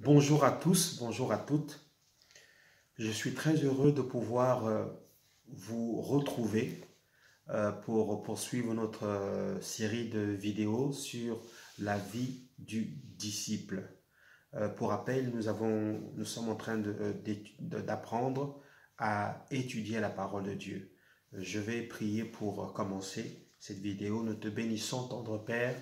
Bonjour à tous, bonjour à toutes. Je suis très heureux de pouvoir vous retrouver pour poursuivre notre série de vidéos sur la vie du disciple. Pour rappel, nous sommes en train d'apprendre à étudier la parole de Dieu. Je vais prier pour commencer cette vidéo. Nous te bénissons, tendre Père,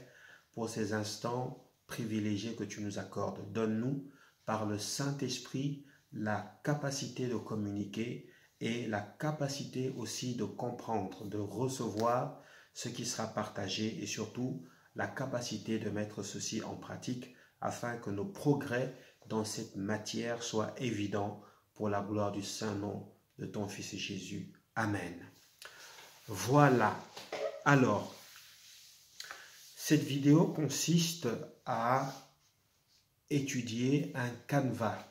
pour ces instants privilégiés que tu nous accordes. Donne-nous, par le Saint-Esprit, la capacité de communiquer et la capacité aussi de comprendre, de recevoir ce qui sera partagé et surtout la capacité de mettre ceci en pratique afin que nos progrès dans cette matière soient évidents pour la gloire du saint nom de ton Fils Jésus. Amen. Voilà. Alors, cette vidéo consiste à étudier un canevas.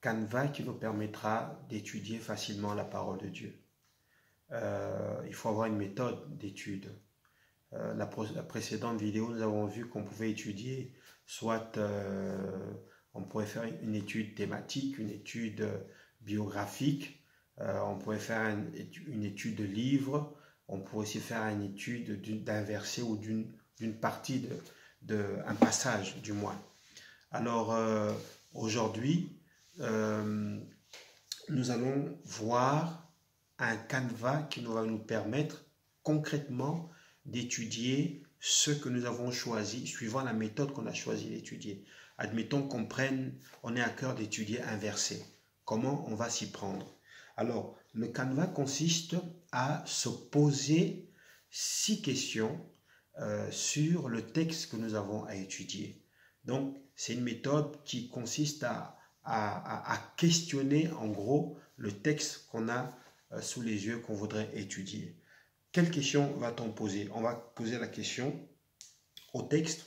Canevas qui nous permettra d'étudier facilement la parole de Dieu. Il faut avoir une méthode d'étude. La précédente vidéo, nous avons vu qu'on pouvait étudier, soit on pourrait faire une étude thématique, une étude biographique, on pourrait faire une étude de livre, on pourrait aussi faire une étude d'un verset ou d'une partie un passage du moins. Alors aujourd'hui, nous allons voir un canevas qui va nous permettre concrètement d'étudier ce que nous avons choisi, suivant la méthode qu'on a choisi d'étudier. Admettons on est à cœur d'étudier un verset. Comment on va s'y prendre? Alors, le canevas consiste à se poser 6 questions sur le texte que nous avons à étudier. Donc, c'est une méthode qui consiste à questionner en gros le texte qu'on a sous les yeux qu'on voudrait étudier. Quelle question va-t-on poser? On va poser la question au texte,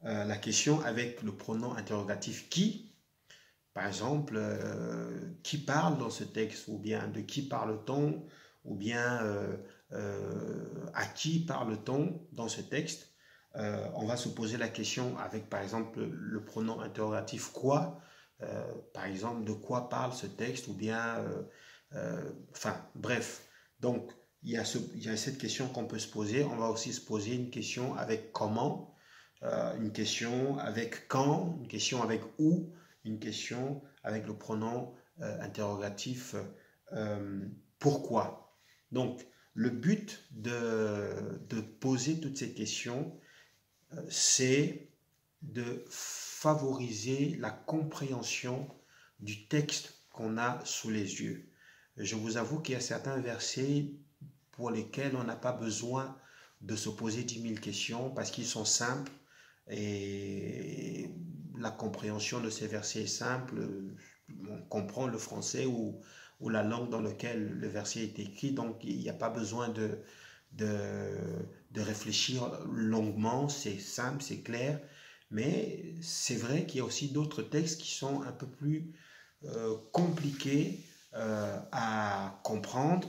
la question avec le pronom interrogatif qui, par exemple, qui parle dans ce texte, ou bien de qui parle-t-on, ou bien à qui parle-t-on dans ce texte. On va se poser la question avec, par exemple, le pronom interrogatif quoi, par exemple, de quoi parle ce texte, ou bien, enfin, bref. Donc, il y a cette question qu'on peut se poser. On va aussi se poser une question avec comment, une question avec quand, une question avec où, une question avec le pronom interrogatif pourquoi. Donc, le but de poser toutes ces questions, c'est de favoriser la compréhension du texte qu'on a sous les yeux. Je vous avoue qu'il y a certains versets pour lesquels on n'a pas besoin de se poser 10 000 questions parce qu'ils sont simples et la compréhension de ces versets est simple. On comprend le français ou la langue dans laquelle le verset est écrit, donc il n'y a pas besoin de réfléchir longuement, c'est simple, c'est clair. Mais c'est vrai qu'il y a aussi d'autres textes qui sont un peu plus compliqués à comprendre.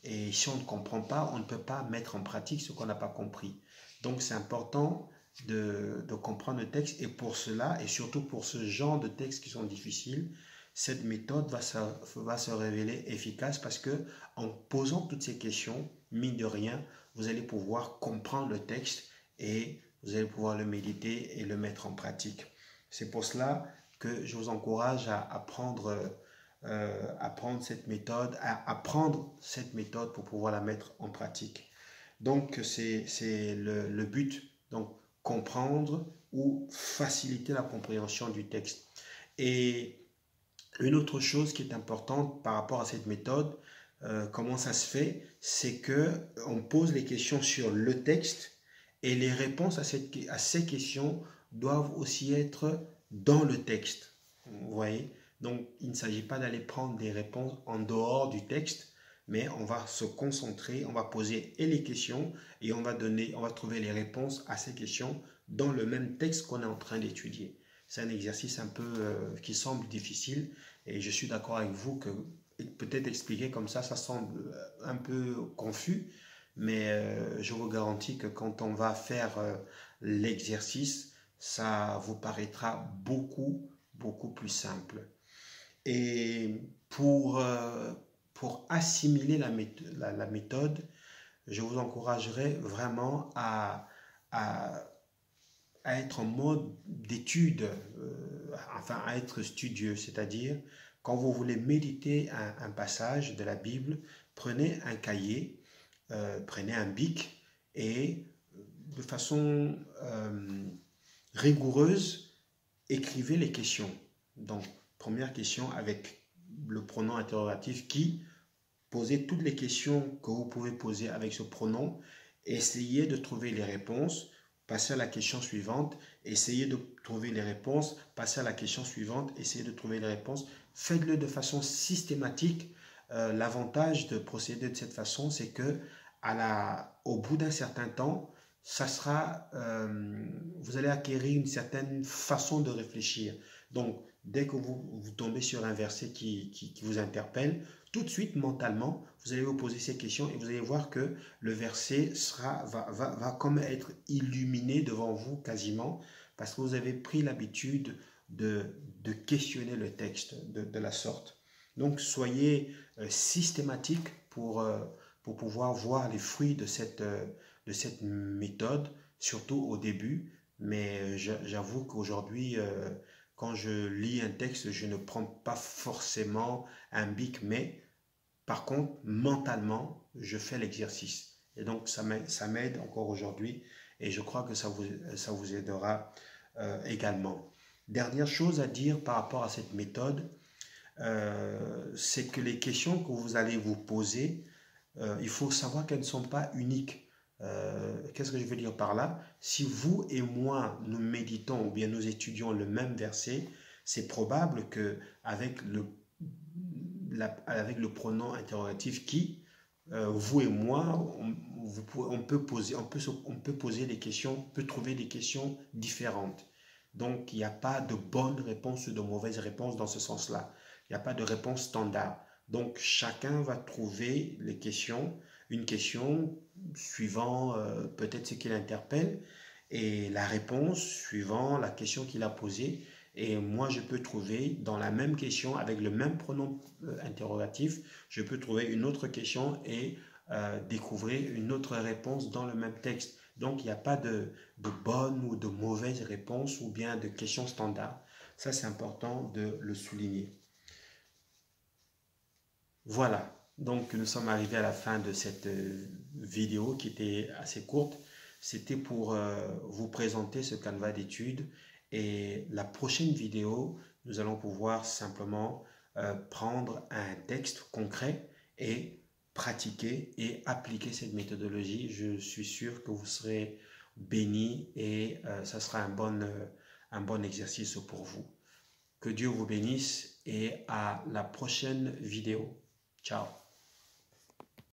Et si on ne comprend pas, on ne peut pas mettre en pratique ce qu'on n'a pas compris. Donc c'est important de comprendre le texte. Et pour cela, et surtout pour ce genre de textes qui sont difficiles, cette méthode va se révéler efficace parce que en posant toutes ces questions, mine de rien, vous allez pouvoir comprendre le texte et vous allez pouvoir le méditer et le mettre en pratique. C'est pour cela que je vous encourage à apprendre cette méthode, à apprendre cette méthode pour pouvoir la mettre en pratique. Donc, c'est le but, donc comprendre ou faciliter la compréhension du texte. Et une autre chose qui est importante par rapport à cette méthode, comment ça se fait, c'est qu'on pose les questions sur le texte et les réponses à ces questions doivent aussi être dans le texte. Vous voyez? Donc, il ne s'agit pas d'aller prendre des réponses en dehors du texte, mais on va se concentrer, on va poser les questions et on va trouver les réponses à ces questions dans le même texte qu'on est en train d'étudier. C'est un exercice un peu qui semble difficile et je suis d'accord avec vous que peut-être expliquer comme ça semble un peu confus, mais je vous garantis que quand on va faire l'exercice, ça vous paraîtra beaucoup plus simple. Et pour assimiler la méthode, je vous encouragerai vraiment à, à être en mode d'étude, enfin à être studieux, c'est-à-dire quand vous voulez méditer un passage de la Bible, prenez un cahier, prenez un bic et de façon rigoureuse, écrivez les questions. Donc, première question avec le pronom interrogatif qui, posez toutes les questions que vous pouvez poser avec ce pronom, essayez de trouver les réponses, passez à la question suivante, essayez de trouver les réponses, passez à la question suivante, essayez de trouver les réponses. Faites-le de façon systématique. L'avantage de procéder de cette façon, c'est que au bout d'un certain temps, vous allez acquérir une certaine façon de réfléchir. Donc, dès que vous tombez sur un verset qui vous interpelle, tout de suite, mentalement, vous allez vous poser ces questions et vous allez voir que le verset va comme être illuminé devant vous quasiment parce que vous avez pris l'habitude de questionner le texte de la sorte. Donc, soyez systématique pour pouvoir voir les fruits de cette méthode, surtout au début. Mais j'avoue qu'aujourd'hui, quand je lis un texte, je ne prends pas forcément un bic, mais par contre, mentalement, je fais l'exercice. Et donc, ça m'aide encore aujourd'hui et je crois que ça vous aidera également. Dernière chose à dire par rapport à cette méthode, c'est que les questions que vous allez vous poser, il faut savoir qu'elles ne sont pas uniques. Qu'est-ce que je veux dire par là? Si vous et moi, nous méditons ou bien nous étudions le même verset, c'est probable que avec le pronom interrogatif qui, vous et moi, on peut poser des questions, on peut trouver des questions différentes. Donc, il n'y a pas de bonne réponse ou de mauvaise réponse dans ce sens-là. Il n'y a pas de réponse standard. Donc, chacun va trouver une question suivant peut-être ce qui l'interpelle et la réponse suivant la question qu'il a posée. Et moi, je peux trouver dans la même question, avec le même pronom interrogatif, je peux trouver une autre question et découvrir une autre réponse dans le même texte. Donc, il n'y a pas de bonne ou de mauvaise réponse ou bien de question standard. Ça, c'est important de le souligner. Voilà, donc nous sommes arrivés à la fin de cette vidéo qui était assez courte. C'était pour vous présenter ce canevas d'études et la prochaine vidéo, nous allons pouvoir simplement prendre un texte concret et pratiquer et appliquer cette méthodologie. Je suis sûr que vous serez bénis et ça sera un bon exercice pour vous. Que Dieu vous bénisse et à la prochaine vidéo. Ciao.